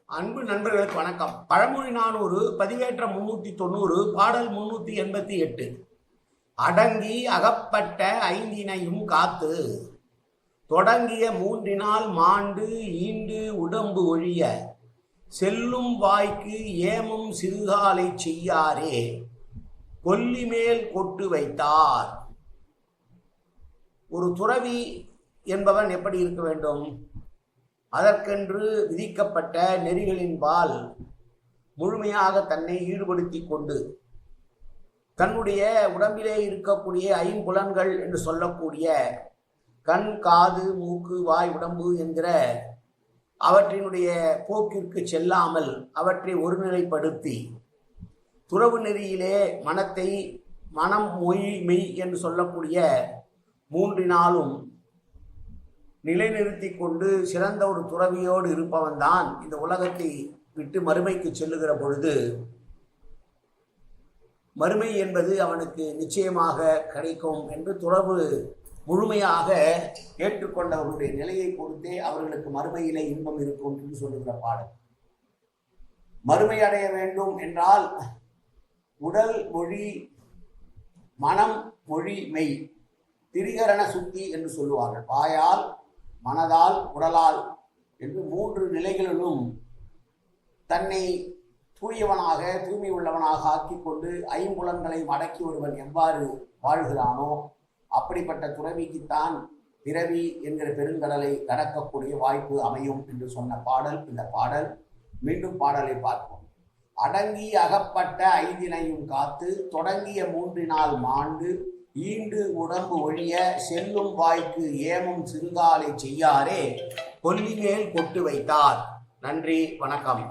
அன்பு நண்பர்களுக்கு வணக்கம். பழமொழி 400 பதிவேற்றம் 390 பாடல் 388. அடங்கி அகப்பட்ட ஐந்தினையும் காத்து தொடங்கிய மூன்றினால் மாண்டு ஈண்டு உடம்பு ஒழிய செல்லும் வாய்க்கு ஏமும் சிறுகாலை செய்யாரே கொல்லி மேல் கொட்டு வைத்தார். ஒரு துறவி என்பவன் எப்படி இருக்க வேண்டும்? அதற்கென்று விதிக்கப்பட்ட நெறிகளின்பால் முழுமையாக தன்னை ஈடுபடுத்தி கொண்டு தன்னுடைய உடம்பிலே இருக்கக்கூடிய ஐம்புலன்கள் என்று சொல்லக்கூடிய கண், காது, மூக்கு, வாய், உடம்பு என்கிற அவற்றினுடைய போக்கிற்கு செல்லாமல் அவற்றை ஒருநிலைப்படுத்தி துறவு நெறியிலே மனம், மொய், மெய் என்று சொல்லக்கூடிய மூன்றினாலும் நிலைநிறுத்தி கொண்டு சிறந்த ஒரு துறவியோடு இருப்பவன் தான் இந்த உலகத்தை விட்டு மறுமைக்கு செல்லுகிற பொழுது மறுமை என்பது அவனுக்கு நிச்சயமாக கிடைக்கும் என்று துறவு முழுமையாக ஏற்றுக்கொண்டவர்களுடைய நிலையை பொறுத்தே அவர்களுக்கு மறுமையிலே இன்பம் இருக்கும் என்று சொல்லுகிற பாடல். மறுமை அடைய வேண்டும் என்றால் உடல், மொழி, மனம், மொழி, மெய் திரிகரண சுத்தி என்று சொல்லுவார்கள். வாயால், மனதால், உடலால் என்று மூன்று நிலைகளிலும் தன்னை தூயவனாக, தூய்மை உள்ளவனாக ஆக்கிக் கொண்டு ஐம்புலன்களை அடக்கி ஒருவன் எவ்வாறு வாழ்கிறானோ அப்படிப்பட்ட துறவிக்குத்தான் பிறவி என்கிற பெருங்கடலை கடக்கக்கூடிய வாய்ப்பு அமையும் என்று சொன்ன பாடல் இந்த பாடல். மீண்டும் பாடலை பார்ப்போம். அடங்கி அகப்பட்ட ஐந்தினையும் காத்து தொடங்கிய மூன்றினால் மாண்டு ஈண்டு உடம்பு ஒழிய செல்லும் வாய்க்கு ஏமும் சிறுகாலை செய்யாரே கொல்லி மேல் கொட்டு வைத்தார். நன்றி, வணக்கம்.